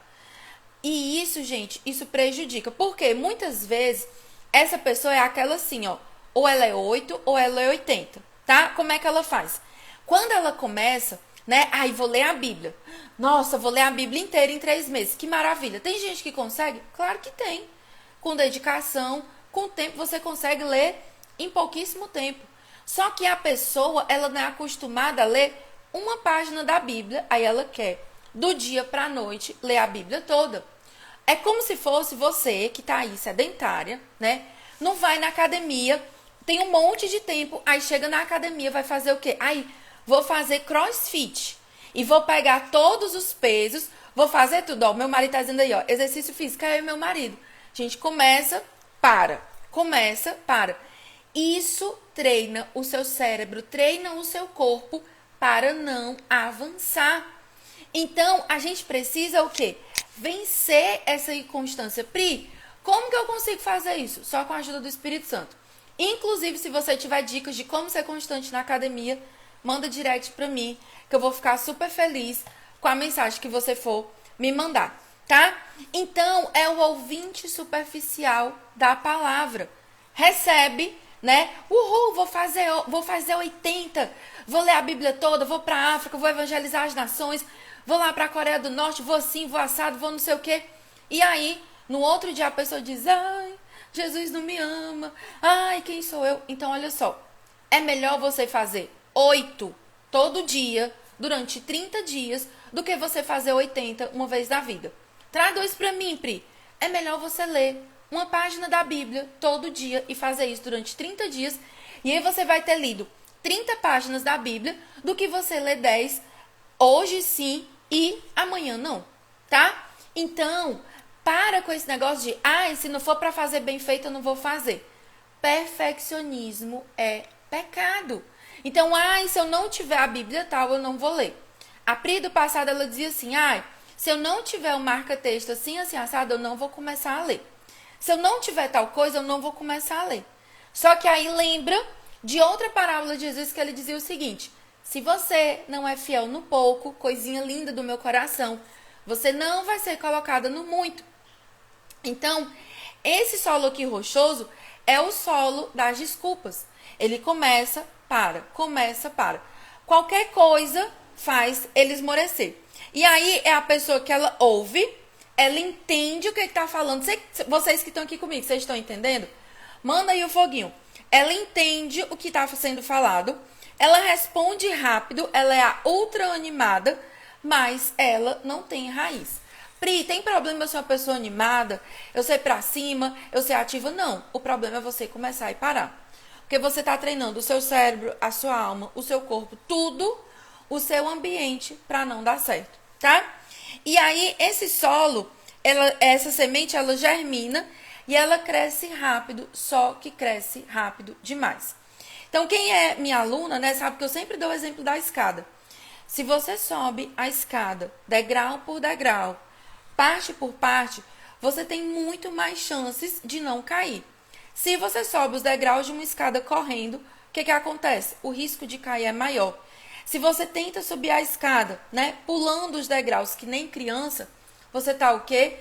E isso, gente, isso prejudica. Porque muitas vezes essa pessoa é aquela assim, ó, ou ela é 8 ou ela é 80, tá? Como é que ela faz? Quando ela começa, né, vou ler a Bíblia. Nossa, vou ler a Bíblia inteira em 3 meses. Que maravilha. Tem gente que consegue? Claro que tem. Com dedicação, com tempo, você consegue ler em pouquíssimo tempo. Só que a pessoa, ela não é acostumada a ler uma página da Bíblia, aí ela quer, do dia para a noite, ler a Bíblia toda. É como se fosse você, que tá aí sedentária, né? Não vai na academia, tem um monte de tempo, aí chega na academia, vai fazer o quê? Vou fazer crossfit. E vou pegar todos os pesos, vou fazer tudo. Ó, meu marido tá dizendo aí, ó, exercício físico, é meu marido. A gente começa, para. Isso treina o seu cérebro, treina o seu corpo para não avançar. Então, a gente precisa o quê? Vencer essa inconstância. Pri, como que eu consigo fazer isso? Só com a ajuda do Espírito Santo. Inclusive, se você tiver dicas de como ser constante na academia, manda direct pra mim, que eu vou ficar super feliz com a mensagem que você for me mandar, tá? Então, é o ouvinte superficial da palavra. Recebe, né? Uhul, vou fazer 80, vou ler a Bíblia toda, vou pra África, vou evangelizar as nações, vou lá pra Coreia do Norte, vou assim, vou assado, vou não sei o quê. E aí, no outro dia a pessoa diz, Jesus não me ama, quem sou eu? Então, olha só, é melhor você fazer 8 todo dia, durante 30 dias, do que você fazer 80 uma vez na vida. Traduz pra mim, Pri. É melhor você ler uma página da Bíblia todo dia e fazer isso durante 30 dias. E aí você vai ter lido 30 páginas da Bíblia do que você ler 10 hoje sim e amanhã não, tá? Então, para com esse negócio de, se não for pra fazer bem feito, eu não vou fazer. Perfeccionismo é pecado. Então, se eu não tiver a Bíblia tal, eu não vou ler. A Pri do passado, ela dizia assim, se eu não tiver o marca-texto assim, assado, eu não vou começar a ler. Se eu não tiver tal coisa, eu não vou começar a ler. Só que aí lembra de outra parábola de Jesus que ele dizia o seguinte, se você não é fiel no pouco, coisinha linda do meu coração, você não vai ser colocada no muito. Então, esse solo aqui rochoso é o solo das desculpas. Ele começa, para. Qualquer coisa faz ele esmorecer. E aí é a pessoa que ela ouve, ela entende o que está falando. Vocês que estão aqui comigo, vocês estão entendendo? Manda aí o foguinho. Ela entende o que está sendo falado, ela responde rápido, ela é a ultra animada, mas ela não tem raiz. Pri, tem problema eu ser uma pessoa animada, eu ser pra cima, eu ser ativa? Não, o problema é você começar e parar. Porque você está treinando o seu cérebro, a sua alma, o seu corpo, tudo, o seu ambiente para não dar certo, tá? E aí, esse solo, essa semente, ela germina e ela cresce rápido, só que cresce rápido demais. Então, quem é minha aluna, né, sabe que eu sempre dou o exemplo da escada. Se você sobe a escada, degrau por degrau, parte por parte, você tem muito mais chances de não cair. Se você sobe os degraus de uma escada correndo, o que acontece? O risco de cair é maior. Se você tenta subir a escada, né, pulando os degraus que nem criança, você tá o quê?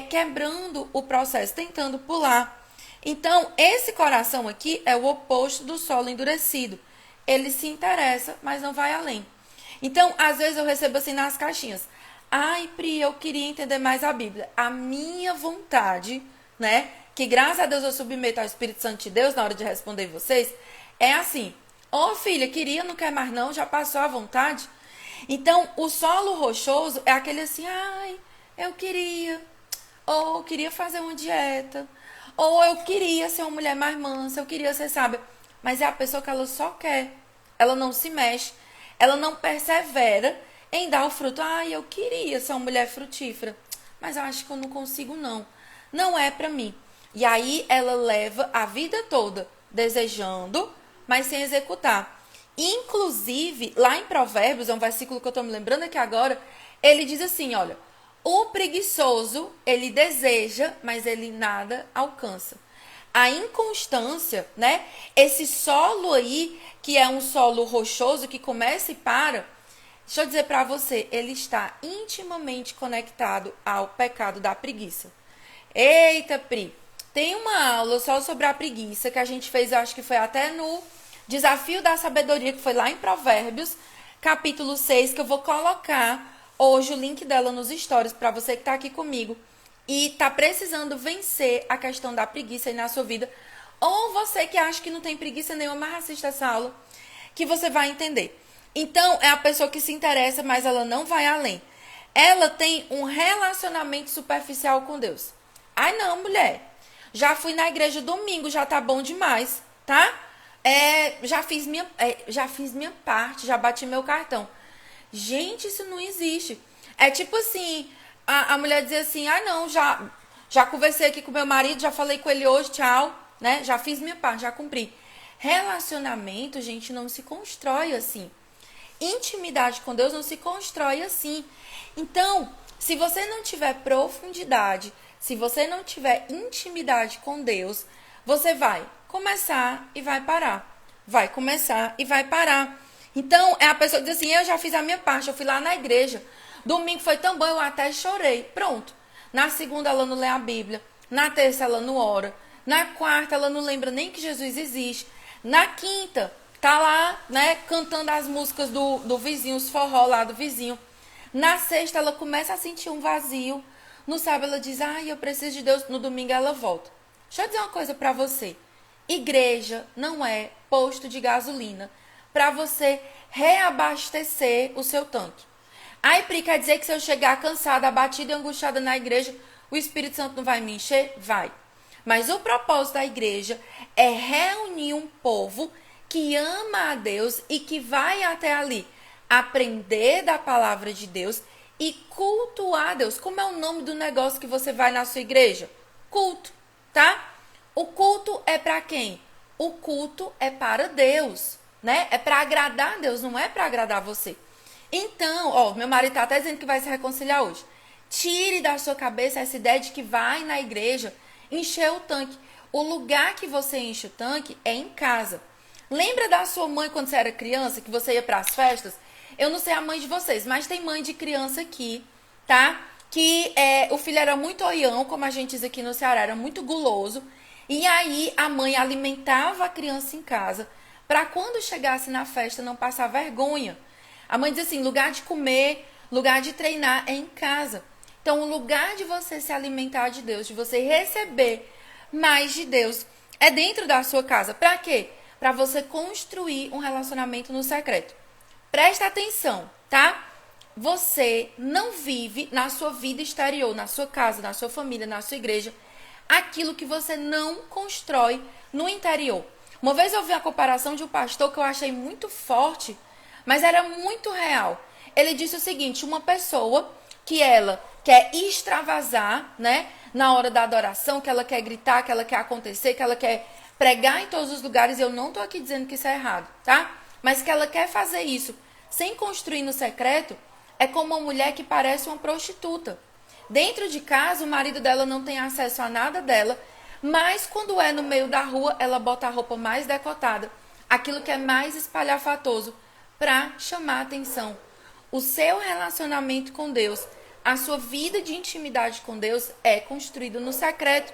Quebrando o processo, tentando pular. Então, esse coração aqui é o oposto do solo endurecido. Ele se interessa, mas não vai além. Então, às vezes eu recebo assim nas caixinhas. Ai, Pri, eu queria entender mais a Bíblia. A minha vontade, né, que graças a Deus eu submeto ao Espírito Santo de Deus na hora de responder vocês, é assim. Ô, filha, queria, não quer mais não, já passou a vontade? Então, o solo rochoso é aquele assim, ai, eu queria, ou eu queria fazer uma dieta, ou eu queria ser uma mulher mais mansa, eu queria ser sábia. Mas é a pessoa que ela só quer, ela não se mexe, ela não persevera em dar o fruto. Ai, eu queria ser uma mulher frutífera, mas eu acho que eu não consigo não. Não é pra mim. E aí ela leva a vida toda desejando, mas sem executar. Inclusive, lá em Provérbios, é um versículo que eu tô me lembrando aqui agora, ele diz assim, olha, o preguiçoso, ele deseja, mas ele nada alcança. A inconstância, né? Esse solo aí, que é um solo rochoso, que começa e para, deixa eu dizer pra você, ele está intimamente conectado ao pecado da preguiça. Eita, Pri, tem uma aula só sobre a preguiça que a gente fez, eu acho que foi até no Desafio da Sabedoria, que foi lá em Provérbios, capítulo 6, que eu vou colocar hoje o link dela nos stories para você que tá aqui comigo e tá precisando vencer a questão da preguiça aí na sua vida, ou você que acha que não tem preguiça nenhuma, mas assista essa aula, que você vai entender. Então, é a pessoa que se interessa, mas ela não vai além. Ela tem um relacionamento superficial com Deus. Ai, não, mulher. Já fui na igreja domingo, já tá bom demais, tá? Já fiz minha parte, já bati meu cartão. Gente, isso não existe. É tipo assim, a mulher dizer assim, ah, não, já conversei aqui com meu marido, já falei com ele hoje, tchau, né? Já fiz minha parte, já cumpri. Relacionamento, gente, não se constrói assim. Intimidade com Deus não se constrói assim. Então, se você não tiver profundidade, se você não tiver intimidade com Deus, você vai começar e vai parar. Vai começar e vai parar. Então, é a pessoa que diz assim, eu já fiz a minha parte, eu fui lá na igreja. Domingo foi tão bom, eu até chorei. Pronto. Na segunda, ela não lê a Bíblia. Na terça, ela não ora. Na quarta, ela não lembra nem que Jesus existe. Na quinta, tá lá, né, cantando as músicas do vizinho, os forró lá do vizinho. Na sexta, ela começa a sentir um vazio. No sábado, ela diz, ai, eu preciso de Deus. No domingo, ela volta. Deixa eu dizer uma coisa pra você. Igreja não é posto de gasolina para você reabastecer o seu tanque. Aí, Pri, quer dizer que se eu chegar cansada, abatida e angustiada na igreja, o Espírito Santo não vai me encher? Vai. Mas o propósito da igreja é reunir um povo que ama a Deus e que vai até ali aprender da palavra de Deus e cultuar a Deus. Como é o nome do negócio que você vai na sua igreja? Culto, tá? O culto é para quem? O culto é para Deus, né? É para agradar a Deus, não é para agradar você. Então, ó, meu marido tá até dizendo que vai se reconciliar hoje. Tire da sua cabeça essa ideia de que vai na igreja encher o tanque. O lugar que você enche o tanque é em casa. Lembra da sua mãe quando você era criança, que você ia para as festas? Eu não sei a mãe de vocês, mas tem mãe de criança aqui, tá? Que o filho era muito oião, como a gente diz aqui no Ceará, era muito guloso. E aí a mãe alimentava a criança em casa para quando chegasse na festa não passar vergonha. A mãe diz assim, lugar de comer, lugar de treinar é em casa. Então o lugar de você se alimentar de Deus, de você receber mais de Deus, é dentro da sua casa. Para quê? Para você construir um relacionamento no secreto. Presta atenção, tá? Você não vive na sua vida exterior, na sua casa, na sua família, na sua igreja, aquilo que você não constrói no interior. Uma vez eu vi a comparação de um pastor que eu achei muito forte, mas era muito real. Ele disse o seguinte, uma pessoa que ela quer extravasar, né, na hora da adoração, que ela quer gritar, que ela quer acontecer, que ela quer pregar em todos os lugares, eu não tô aqui dizendo que isso é errado, tá? Mas que ela quer fazer isso sem construir no secreto, é como uma mulher que parece uma prostituta. Dentro de casa, o marido dela não tem acesso a nada dela, mas quando é no meio da rua, ela bota a roupa mais decotada, aquilo que é mais espalhafatoso, para chamar a atenção. O seu relacionamento com Deus, a sua vida de intimidade com Deus é construído no secreto.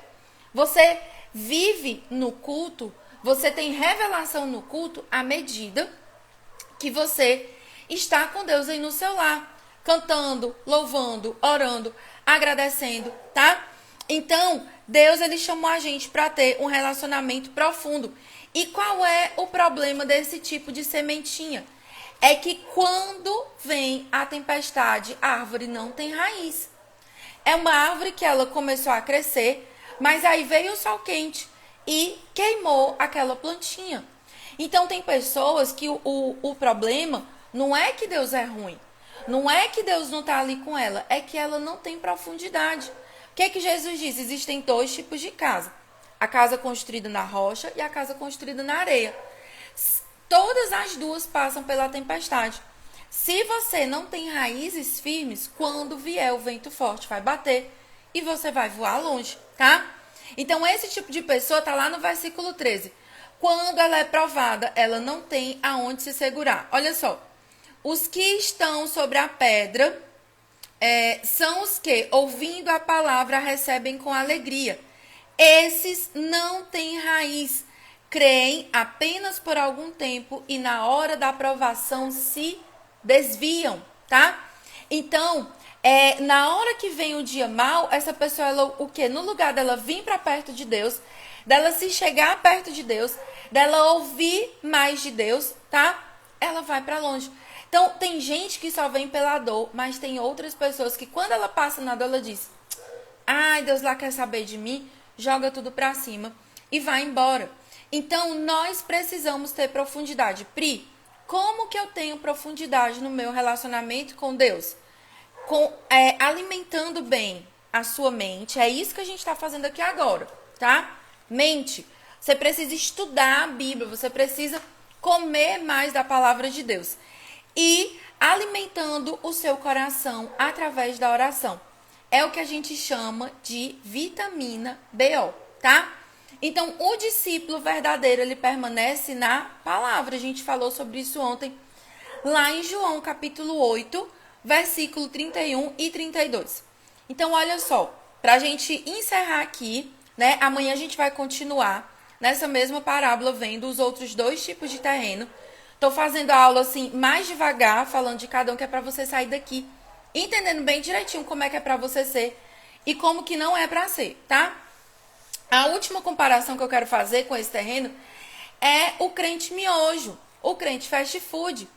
Você vive no culto, você tem revelação no culto à medida que você está com Deus aí no seu lar, cantando, louvando, orando, agradecendo, tá? Então, Deus, ele chamou a gente para ter um relacionamento profundo. E qual é o problema desse tipo de sementinha? É que quando vem a tempestade, a árvore não tem raiz. É uma árvore que ela começou a crescer, mas aí veio o sol quente e queimou aquela plantinha. Então, tem pessoas que o problema não é que Deus é ruim. Não é que Deus não está ali com ela, é que ela não tem profundidade. O que é que Jesus diz? Existem dois tipos de casa. A casa construída na rocha e a casa construída na areia. Todas as duas passam pela tempestade. Se você não tem raízes firmes, quando vier o vento forte vai bater e você vai voar longe, tá? Então, esse tipo de pessoa está lá no versículo 13. Quando ela é provada, ela não tem aonde se segurar. Olha só. Os que estão sobre a pedra são os que, ouvindo a palavra, recebem com alegria. Esses não têm raiz, creem apenas por algum tempo e na hora da aprovação se desviam, tá? Então, na hora que vem o dia mau, essa pessoa, ela, o quê? No lugar dela vir para perto de Deus, dela se chegar perto de Deus, dela ouvir mais de Deus, tá? Ela vai para longe. Então, tem gente que só vem pela dor, mas tem outras pessoas que quando ela passa na dor, ela diz: ai, Deus lá quer saber de mim, joga tudo pra cima e vai embora. Então, nós precisamos ter profundidade. Pri, como que eu tenho profundidade no meu relacionamento com Deus? Alimentando bem a sua mente. É isso que a gente está fazendo aqui agora, tá? Mente. Você precisa estudar a Bíblia, você precisa comer mais da palavra de Deus. E alimentando o seu coração através da oração. É o que a gente chama de vitamina BO, tá? Então, o discípulo verdadeiro, ele permanece na palavra. A gente falou sobre isso ontem, lá em João, capítulo 8, versículo 31 e 32. Então, olha só, pra gente encerrar aqui, né? Amanhã a gente vai continuar nessa mesma parábola, vendo os outros dois tipos de terreno. Tô fazendo a aula assim, mais devagar, falando de cada um, que é pra você sair daqui entendendo bem direitinho como é que é pra você ser e como que não é pra ser, tá? A última comparação que eu quero fazer com esse terreno é o crente miojo, o crente fast food.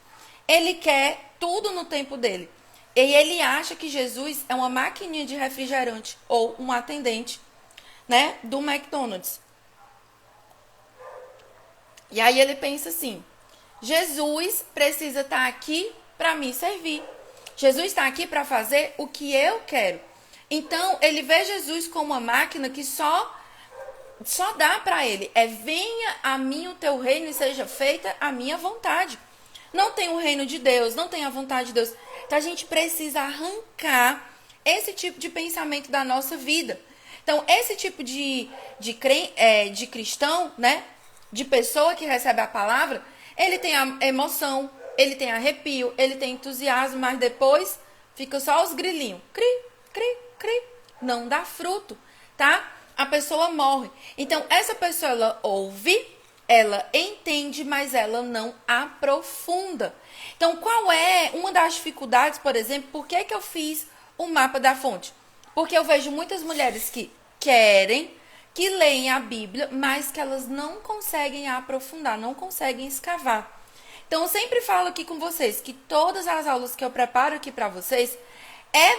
Ele quer tudo no tempo dele. E ele acha que Jesus é uma maquininha de refrigerante ou um atendente, né, do McDonald's. E aí ele pensa assim: Jesus precisa estar aqui para me servir. Jesus está aqui para fazer o que eu quero. Então, ele vê Jesus como uma máquina que só dá para ele. Venha a mim o teu reino e seja feita a minha vontade. Não tem o reino de Deus, não tem a vontade de Deus. Então, a gente precisa arrancar esse tipo de pensamento da nossa vida. Então, esse tipo de cristão, né? De pessoa que recebe a palavra, ele tem a emoção, ele tem arrepio, ele tem entusiasmo, mas depois fica só os grilinhos. Cri, cri, cri. Não dá fruto, tá? A pessoa morre. Então, essa pessoa, ela ouve, ela entende, mas ela não aprofunda. Então, qual é uma das dificuldades, por exemplo, por que eu fiz o mapa da fonte? Porque eu vejo muitas mulheres que querem, que leem a Bíblia, mas que elas não conseguem aprofundar, não conseguem escavar. Então, eu sempre falo aqui com vocês que todas as aulas que eu preparo aqui para vocês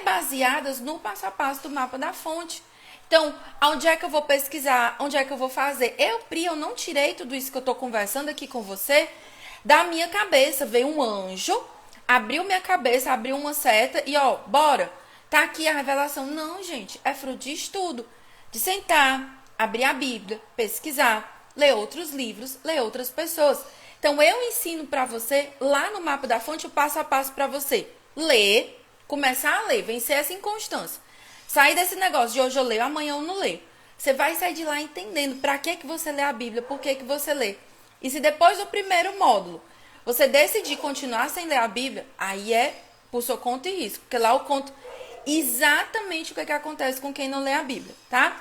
baseadas no passo a passo do mapa da fonte. Então, onde é que eu vou pesquisar? Onde é que eu vou fazer? Eu não tirei tudo isso que eu estou conversando aqui com você da minha cabeça. Veio um anjo, abriu minha cabeça, abriu uma seta e, ó, bora. Tá aqui a revelação. Não, gente, é fruto de estudo. De sentar, abrir a Bíblia, pesquisar, ler outros livros, ler outras pessoas. Então, eu ensino para você, lá no mapa da fonte, o passo a passo para você ler, começar a ler, vencer essa inconstância. Sair desse negócio de hoje eu leio, amanhã eu não leio. Você vai sair de lá entendendo para que você lê a Bíblia, por que você lê. E se depois do primeiro módulo você decidir continuar sem ler a Bíblia, aí é por sua conta e risco. Porque lá eu conto exatamente o que acontece com quem não lê a Bíblia, tá?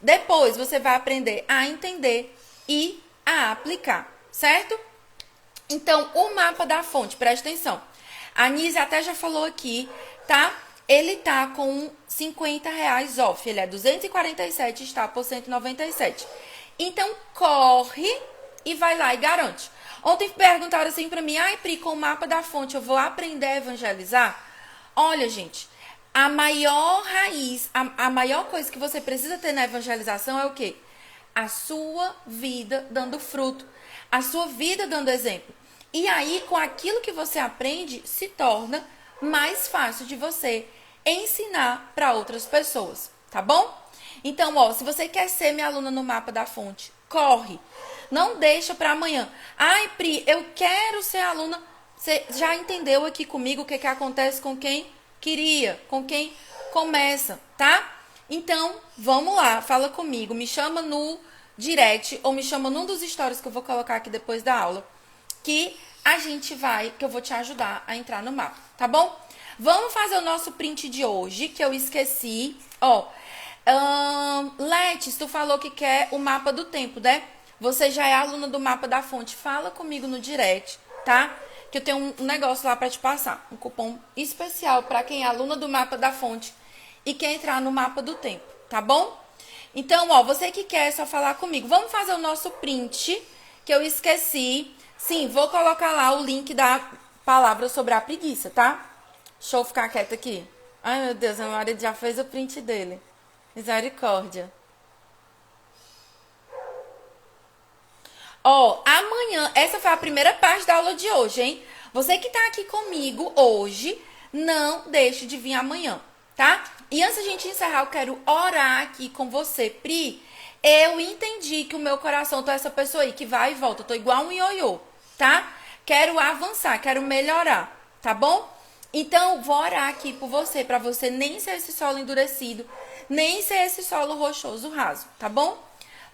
Depois você vai aprender a entender e a aplicar, certo? Então, o mapa da fonte, presta atenção. A Nise até já falou aqui, tá? Ele tá com R$50 off. Ele é 247, está por 197. Então, corre e vai lá e garante. Ontem perguntaram assim pra mim, ai Pri, com o mapa da fonte eu vou aprender a evangelizar? Olha, gente, a maior raiz, a maior coisa que você precisa ter na evangelização é o quê? A sua vida dando fruto. A sua vida dando exemplo. E aí, com aquilo que você aprende, se torna mais fácil de você ensinar para outras pessoas, tá bom? Então, ó, se você quer ser minha aluna no mapa da fonte, corre. Não deixa para amanhã. Ai, Pri, eu quero ser aluna. Você já entendeu aqui comigo o que acontece com quem queria, com quem começa, tá? Então, vamos lá, fala comigo. Me chama no direct ou me chama num dos stories que eu vou colocar aqui depois da aula, que eu vou te ajudar a entrar no mapa, tá bom? Vamos fazer o nosso print de hoje, que eu esqueci. Ó, Letes, tu falou que quer o mapa do tempo, né? Você já é aluna do mapa da fonte. Fala comigo no direct, tá? Que eu tenho um negócio lá pra te passar. Um cupom especial pra quem é aluna do mapa da fonte e quer entrar no mapa do tempo, tá bom? Então, ó, você que quer, é só falar comigo. Vamos fazer o nosso print, que eu esqueci. Sim, vou colocar lá o link da palavra sobre a preguiça, tá? Deixa eu ficar quieta aqui. Ai, meu Deus, meu marido já fez o print dele. Misericórdia. Ó, amanhã, essa foi a primeira parte da aula de hoje, hein? Você que tá aqui comigo hoje, não deixe de vir amanhã, tá? E antes da gente encerrar, eu quero orar aqui com você. Pri, eu entendi que o meu coração, tô essa pessoa aí que vai e volta, tô igual um ioiô, tá? Quero avançar, quero melhorar, tá bom? Então, vou orar aqui por você, pra você nem ser esse solo endurecido, nem ser esse solo rochoso raso, tá bom?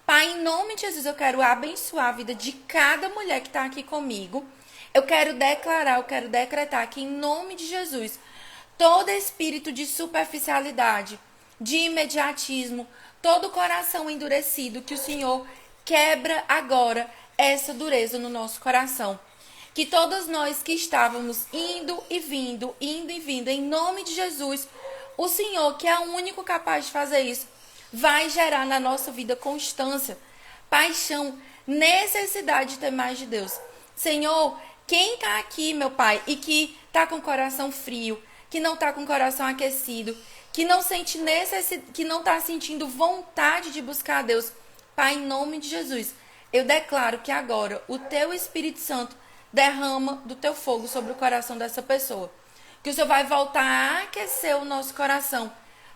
Pai, em nome de Jesus, eu quero abençoar a vida de cada mulher que tá aqui comigo. Eu quero declarar, eu quero decretar que em nome de Jesus, todo espírito de superficialidade, de imediatismo, todo coração endurecido, que o Senhor quebra agora essa dureza no nosso coração. Que todas nós que estávamos indo e vindo, em nome de Jesus, o Senhor, que é o único capaz de fazer isso, vai gerar na nossa vida constância, paixão, necessidade de ter mais de Deus. Senhor, quem está aqui, meu Pai, e que está com o coração frio, que não está com o coração aquecido, que não sente que não está sentindo vontade de buscar a Deus, Pai, em nome de Jesus, eu declaro que agora o Teu Espírito Santo derrama do Teu fogo sobre o coração dessa pessoa. Que o Senhor vai voltar a aquecer o nosso coração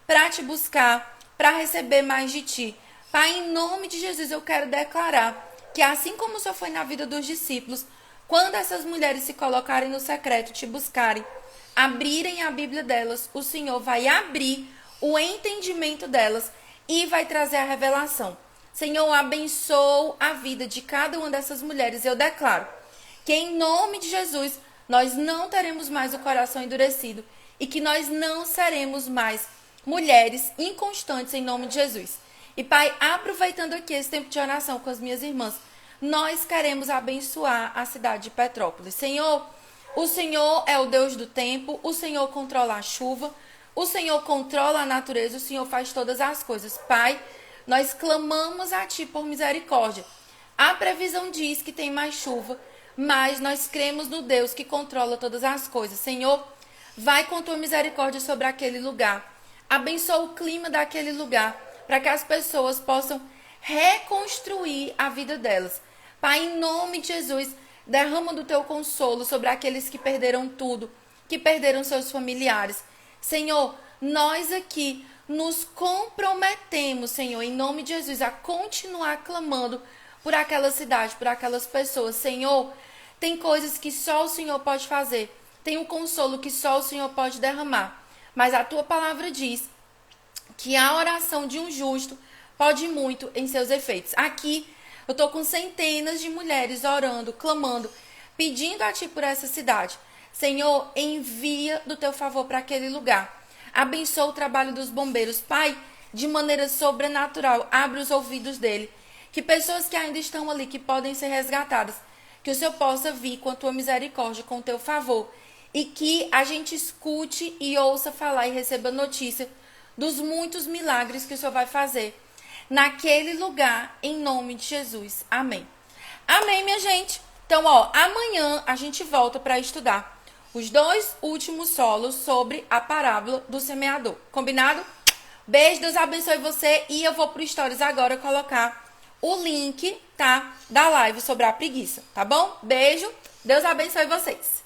para te buscar, para receber mais de Ti. Pai, em nome de Jesus, eu quero declarar que assim como o Senhor foi na vida dos discípulos, quando essas mulheres se colocarem no secreto, te buscarem, abrirem a Bíblia delas, o Senhor vai abrir o entendimento delas e vai trazer a revelação. Senhor, abençoa a vida de cada uma dessas mulheres. Eu declaro que em nome de Jesus, nós não teremos mais o coração endurecido e que nós não seremos mais mulheres inconstantes em nome de Jesus. E Pai, aproveitando aqui esse tempo de oração com as minhas irmãs, nós queremos abençoar a cidade de Petrópolis. Senhor, o Senhor é o Deus do tempo, o Senhor controla a chuva, o Senhor controla a natureza, o Senhor faz todas as coisas. Pai, nós clamamos a Ti por misericórdia. A previsão diz que tem mais chuva, mas nós cremos no Deus que controla todas as coisas. Senhor, vai com Tua misericórdia sobre aquele lugar. Abençoa o clima daquele lugar, para que as pessoas possam reconstruir a vida delas. Pai, em nome de Jesus, derrama do Teu consolo sobre aqueles que perderam tudo, que perderam seus familiares. Senhor, nós aqui nos comprometemos, Senhor, em nome de Jesus, a continuar clamando por aquela cidade, por aquelas pessoas. Senhor, tem coisas que só o Senhor pode fazer, tem um consolo que só o Senhor pode derramar. Mas a Tua palavra diz que a oração de um justo pode muito em seus efeitos. Aqui eu tô com centenas de mulheres orando, clamando, pedindo a ti por essa cidade. Senhor, envia do teu favor para aquele lugar. Abençoa o trabalho dos bombeiros. Pai, de maneira sobrenatural, abre os ouvidos dele. Que pessoas que ainda estão ali, que podem ser resgatadas, que o Senhor possa vir com a tua misericórdia, com o teu favor. E que a gente escute e ouça falar e receba notícia dos muitos milagres que o Senhor vai fazer naquele lugar, em nome de Jesus. Amém. Amém, minha gente? Então, amanhã a gente volta para estudar os 2 últimos solos sobre a parábola do semeador. Combinado? Beijo, Deus abençoe você. E eu vou pro Stories agora colocar o link, tá? Da live sobre a preguiça, tá bom? Beijo, Deus abençoe vocês.